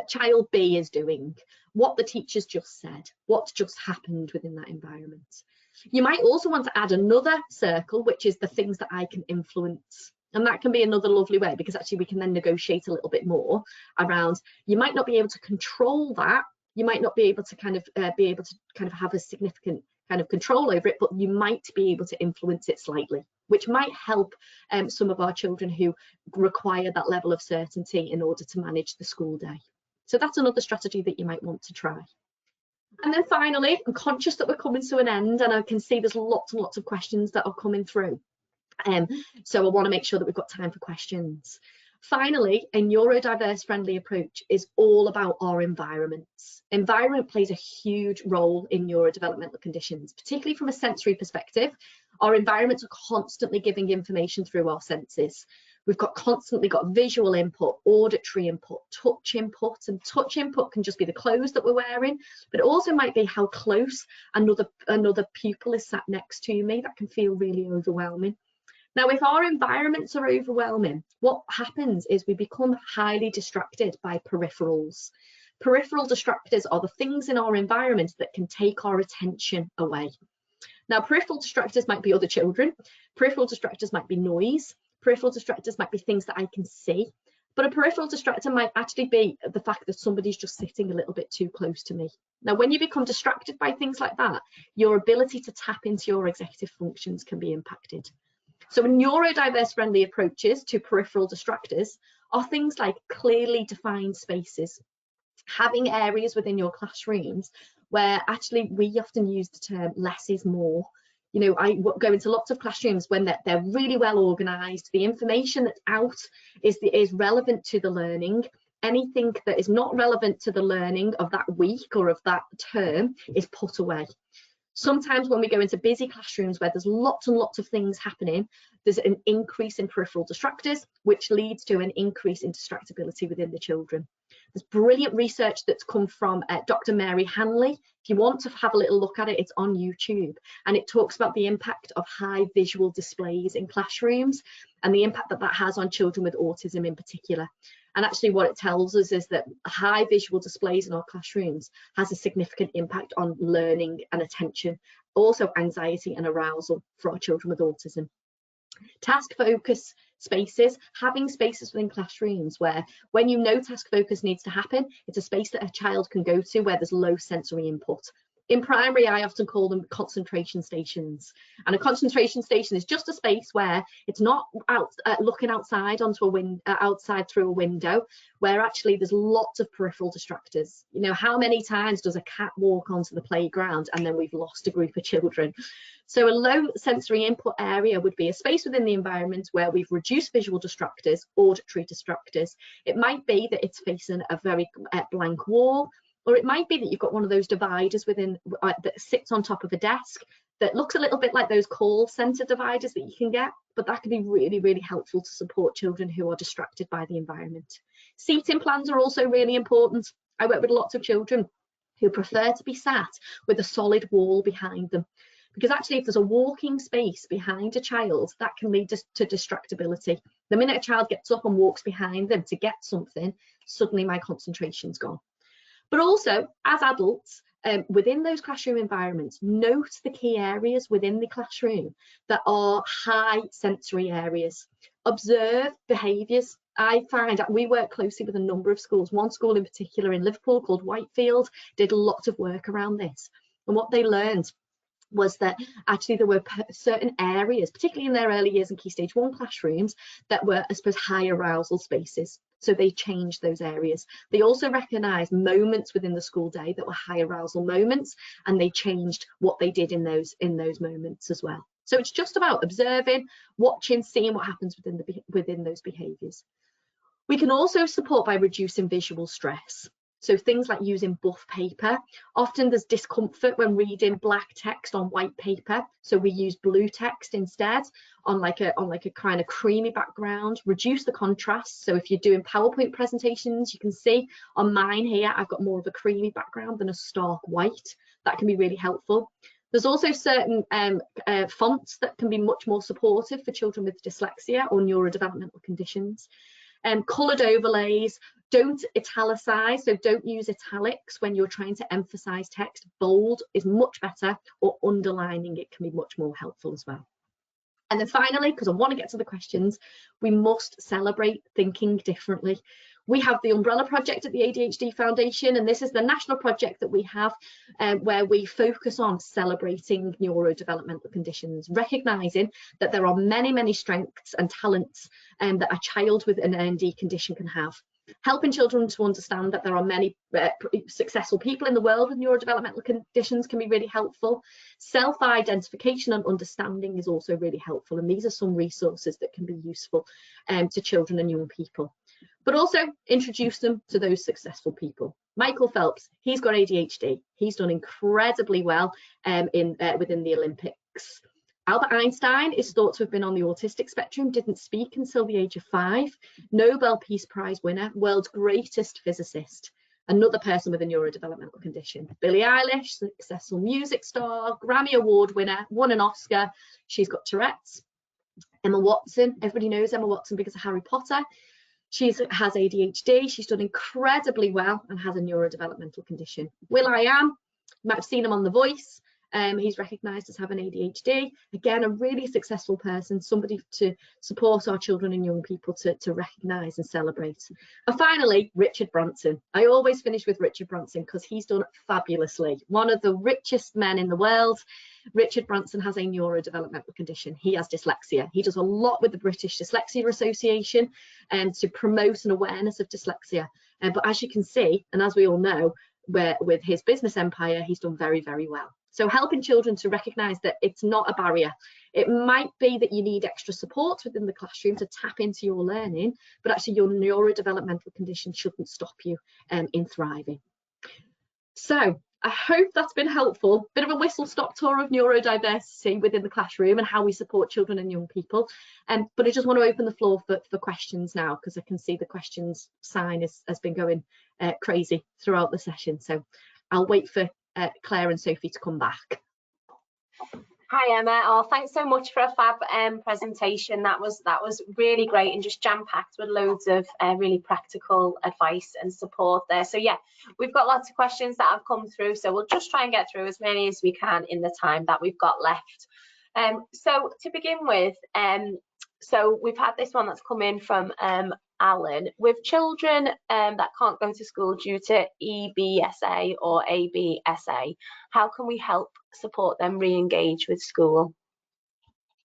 child B is doing, what the teacher's just said, what's just happened within that environment. You might also want to add another circle, which is the things that I can influence. And that can be another lovely way, because actually we can then negotiate a little bit more around, you might not be able to control that, you might not be able to kind of have a significant kind of control over it, but you might be able to influence it slightly, which might help some of our children who require that level of certainty in order to manage the school day. So that's another strategy that you might want to try. And then finally, I'm conscious that we're coming to an end, and I can see there's lots and lots of questions that are coming through. So I want to make sure that we've got time for questions. Finally, a neurodiverse friendly approach is all about our environments. Environment plays a huge role in neurodevelopmental conditions, particularly from a sensory perspective. Our environments are constantly giving information through our senses. We've constantly got visual input, auditory input, and touch input can just be the clothes that we're wearing, but it also might be how close another pupil is sat next to me. That can feel really overwhelming. Now, if our environments are overwhelming, what happens is we become highly distracted by peripherals. Peripheral distractors are the things in our environment that can take our attention away. Now, peripheral distractors might be other children, peripheral distractors might be noise, peripheral distractors might be things that I can see, but a peripheral distractor might actually be the fact that somebody's just sitting a little bit too close to me. Now, when you become distracted by things like that, your ability to tap into your executive functions can be impacted. So neurodiverse friendly approaches to peripheral distractors are things like clearly defined spaces, having areas within your classrooms where actually we often use the term less is more. You know, I go into lots of classrooms when they're really well organised, the information that's out is relevant to the learning. Anything that is not relevant to the learning of that week or of that term is put away. Sometimes when we go into busy classrooms where there's lots and lots of things happening, there's an increase in peripheral distractors, which leads to an increase in distractibility within the children. There's brilliant research that's come from Dr. Mary Hanley. If you want to have a little look at it, it's on YouTube, and it talks about the impact of high visual displays in classrooms and the impact that that has on children with autism in particular. And actually what it tells us is that high visual displays in our classrooms has a significant impact on learning and attention, also anxiety and arousal for our children with autism. Task focus spaces, having spaces within classrooms where when you know task focus needs to happen, it's a space that a child can go to where there's low sensory input. In primary, I often call them concentration stations. And a concentration station is just a space where it's not looking outside onto outside through a window, where actually there's lots of peripheral distractors. You know, how many times does a cat walk onto the playground and then we've lost a group of children? So a low sensory input area would be a space within the environment where we've reduced visual distractors, auditory distractors. It might be that it's facing a very blank wall, or it might be that you've got one of those dividers within that sits on top of a desk that looks a little bit like those call centre dividers that you can get, but that can be really, really helpful to support children who are distracted by the environment. Seating plans are also really important. I work with lots of children who prefer to be sat with a solid wall behind them, because actually if there's a walking space behind a child, that can lead to distractibility. The minute a child gets up and walks behind them to get something, suddenly my concentration's gone. But also, as adults, within those classroom environments, note the key areas within the classroom that are high sensory areas. Observe behaviours. I find that we work closely with a number of schools. One school in particular in Liverpool called Whitefield did lots of work around this. And what they learned was that actually there were certain areas, particularly in their early years and Key Stage 1 classrooms, that were, I suppose, high arousal spaces. So they changed those areas. They also recognised moments within the school day that were high arousal moments, and they changed what they did in those moments as well. So it's just about observing, watching, seeing what happens within those behaviours. We can also support by reducing visual stress. So things like using buff paper. Often there's discomfort when reading black text on white paper, so we use blue text instead on like a kind of creamy background. Reduce the contrast. So if you're doing PowerPoint presentations, you can see on mine here I've got more of a creamy background than a stark white. That can be really helpful. There's also certain fonts that can be much more supportive for children with dyslexia or neurodevelopmental conditions. Coloured overlays. Don't italicize, so don't use italics when you're trying to emphasize text. Bold is much better, or underlining it can be much more helpful as well. And then finally, because I want to get to the questions, we must celebrate thinking differently. We have the Umbrella Project at the ADHD Foundation, and this is the national project that we have where we focus on celebrating neurodevelopmental conditions, recognising that there are many, many strengths and talents that a child with an ND condition can have. Helping children to understand that there are many successful people in the world with neurodevelopmental conditions can be really helpful. Self-identification and understanding is also really helpful, and these are some resources that can be useful to children and young people. But also introduce them to those successful people. Michael Phelps, he's got ADHD. He's done incredibly well within the Olympics. Albert Einstein is thought to have been on the autistic spectrum, didn't speak until the age of 5. Nobel Peace Prize winner, world's greatest physicist. Another person with a neurodevelopmental condition. Billie Eilish, successful music star, Grammy Award winner, won an Oscar. She's got Tourette's. Emma Watson, everybody knows Emma Watson because of Harry Potter. She has ADHD. She's done incredibly well and has a neurodevelopmental condition. Will.i.am, you might have seen him on The Voice. He's recognised as having ADHD. Again, a really successful person, somebody to support our children and young people to recognise and celebrate. And finally, Richard Branson. I always finish with Richard Branson because he's done fabulously. One of the richest men in the world. Richard Branson has a neurodevelopmental condition. He has dyslexia. He does a lot with the British Dyslexia Association to promote an awareness of dyslexia. But as you can see, and as we all know, with his business empire, he's done very, very well. So helping children to recognise that it's not a barrier. It might be that you need extra support within the classroom to tap into your learning, but actually your neurodevelopmental condition shouldn't stop you in thriving. So I hope that's been helpful. Bit of a whistle-stop tour of neurodiversity within the classroom and how we support children and young people. But I just want to open the floor for questions now, because I can see the questions sign has been going crazy throughout the session. So I'll wait for Claire and Sophie to come back. Hi Emma. Oh, thanks so much for a fab presentation. That was really great and just jam-packed with loads of really practical advice and support there. So yeah, we've got lots of questions that have come through, so we'll just try and get through as many as we can in the time that we've got left. So to begin with, so we've had this one that's come in from Alan. With children that can't go to school due to EBSA or ABSA, how can we help support them re-engage with school?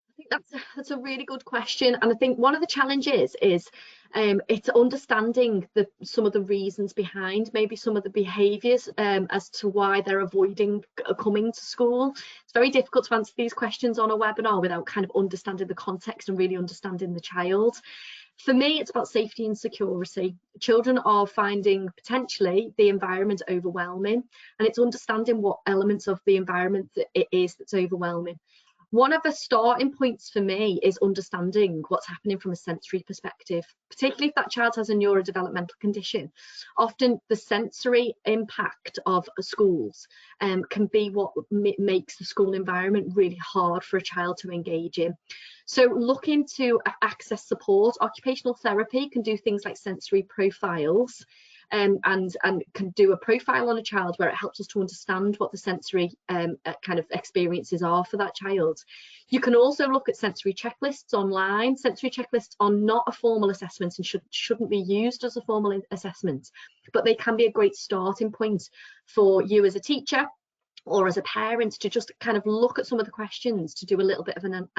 I think that's a really good question, and I think one of the challenges is it's understanding some of the reasons behind maybe some of the behaviours as to why they're avoiding coming to school. It's very difficult to answer these questions on a webinar without kind of understanding the context and really understanding the child. For me, it's about safety and security. Children are finding potentially the environment overwhelming, and it's understanding what elements of the environment that it is that's overwhelming. One of the starting points for me is understanding what's happening from a sensory perspective, particularly if that child has a neurodevelopmental condition. Often the sensory impact of schools can be what makes the school environment really hard for a child to engage in. So looking to access support, occupational therapy can do things like sensory profiles, and can do a profile on a child where it helps us to understand what the sensory kind of experiences are for that child. You can also look at sensory checklists online. Sensory checklists are not a formal assessment and shouldn't be used as a formal assessment, but they can be a great starting point for you as a teacher or as a parent to just kind of look at some of the questions, to do a little bit of an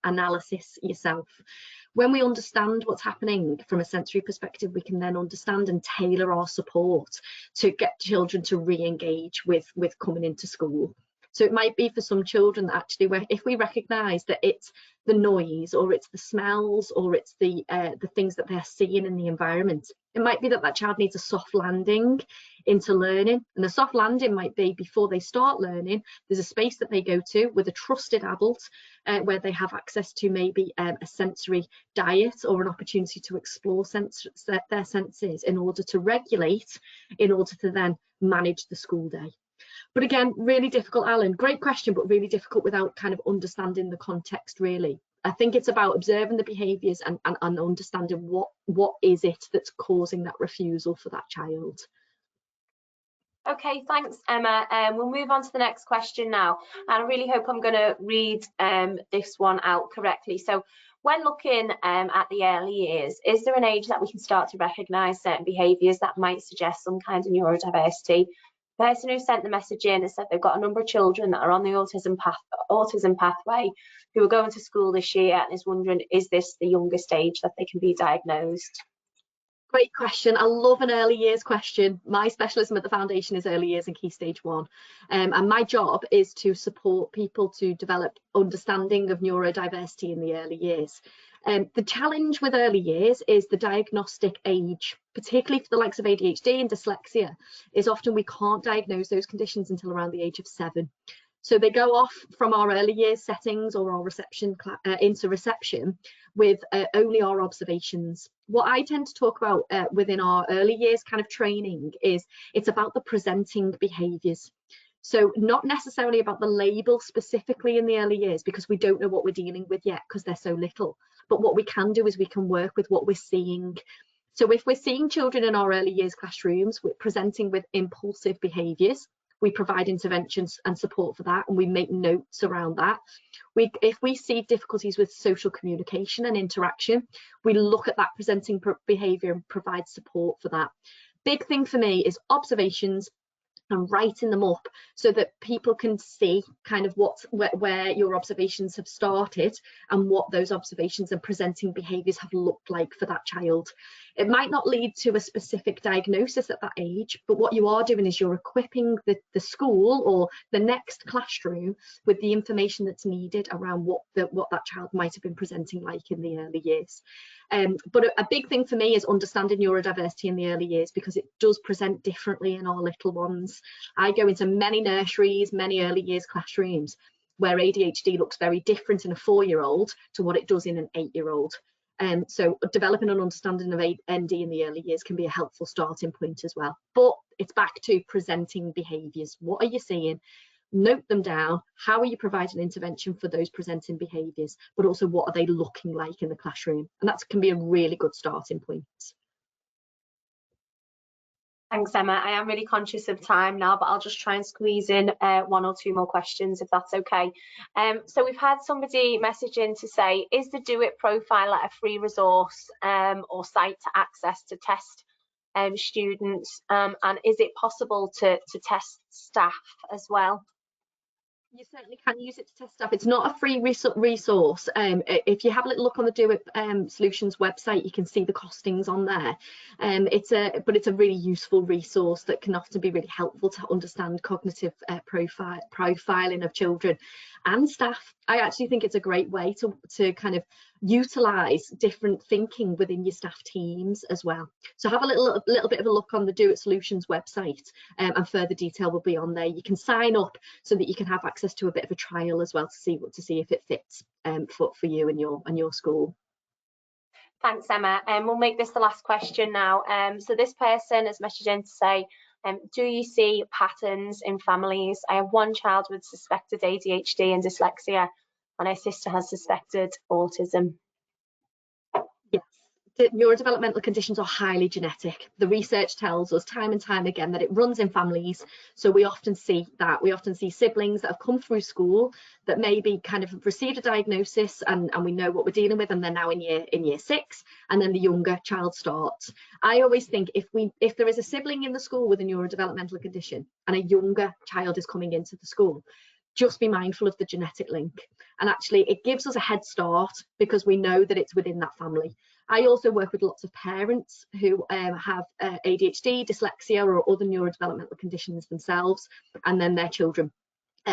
analysis yourself. When we understand what's happening from a sensory perspective, we can then understand and tailor our support to get children to re-engage with coming into school. So it might be for some children that actually, if we recognise that it's the noise or it's the smells or it's the things that they're seeing in the environment, it might be that that child needs a soft landing into learning. And the soft landing might be before they start learning, there's a space that they go to with a trusted adult where they have access to maybe a sensory diet or an opportunity to explore their senses in order to regulate, in order to then manage the school day. But again, really difficult, Alan. Great question, but really difficult without kind of understanding the context, really. I think it's about observing the behaviours and understanding what is it that's causing that refusal for that child. Okay, thanks, Emma. We'll move on to the next question now. And I really hope I'm going to read this one out correctly. So when looking at the early years, is there an age that we can start to recognise certain behaviours that might suggest some kind of neurodiversity? The person who sent the message in has said they've got a number of children that are on the autism pathway who are going to school this year and is wondering, is this the youngest age that they can be diagnosed? Great question. I love an early years question. My specialism at the foundation is early years and key stage 1. And my job is to support people to develop understanding of neurodiversity in the early years. The challenge with early years is the diagnostic age, particularly for the likes of ADHD and dyslexia, is often we can't diagnose those conditions until around the age of 7. So they go off from our early years settings or our reception into reception with only our observations. What I tend to talk about within our early years kind of training is it's about the presenting behaviours. So not necessarily about the label specifically in the early years, because we don't know what we're dealing with yet because they're so little. But what we can do is we can work with what we're seeing. So if we're seeing children in our early years classrooms presenting with impulsive behaviours, we provide interventions and support for that, and we make notes around that. If we see difficulties with social communication and interaction, we look at that presenting behaviour and provide support for that. Big thing for me is observations and writing them up so that people can see kind of where your observations have started and what those observations and presenting behaviours have looked like for that child. It might not lead to a specific diagnosis at that age, but what you are doing is you're equipping the school or the next classroom with the information that's needed around what that child might have been presenting like in the early years. But a big thing for me is understanding neurodiversity in the early years, because it does present differently in our little ones. I go into many nurseries, many early years classrooms where ADHD looks very different in a 4-year-old to what it does in an 8-year-old. So developing an understanding of ND in the early years can be a helpful starting point as well. But it's back to presenting behaviours. What are you seeing? Note them down. How are you providing intervention for those presenting behaviours, but also what are they looking like in the classroom? And that can be a really good starting point. Thanks, Emma. I am really conscious of time now, but I'll just try and squeeze in 1 or 2 more questions, if that's okay. So we've had somebody message in to say, is the Do It Profiler a free resource or site to access to test students? And is it possible to test staff as well? You certainly can use it to test stuff. It's not a free resource. If you have a little look on the Do It Solutions website, you can see the costings on there. But it's a really useful resource that can often be really helpful to understand cognitive profiling of children and staff. I actually think it's a great way to kind of utilise different thinking within your staff teams as well. So have a little bit of a look on the Do It Solutions website, and further detail will be on there. You can sign up so that you can have access to a bit of a trial as well to see if it fits for you and your school. Thanks, Emma. We'll make this the last question now. So this person has messaged in to say, do you see patterns in families? I have one child with suspected ADHD and dyslexia, and her sister has suspected autism. Yes, The neurodevelopmental conditions are highly genetic. The research tells us time and time again that it runs in families. So we often see siblings that have come through school that maybe kind of received a diagnosis and we know what we're dealing with, and they're now in year 6, and then the younger child starts. I always think if there is a sibling in the school with a neurodevelopmental condition and a younger child is coming into the school, just be mindful of the genetic link. And actually it gives us a head start because we know that it's within that family. I also work with lots of parents who have ADHD, dyslexia, or other neurodevelopmental conditions themselves, and then their children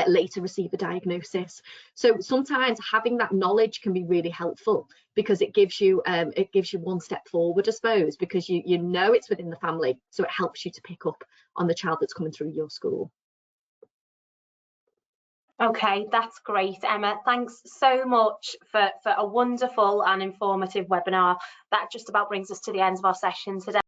later receive a diagnosis. So sometimes having that knowledge can be really helpful because it gives you one step forward, I suppose, because you know it's within the family, so it helps you to pick up on the child that's coming through your school. Okay, that's great, Emma. Thanks so much for a wonderful and informative webinar. That just about brings us to the end of our session today.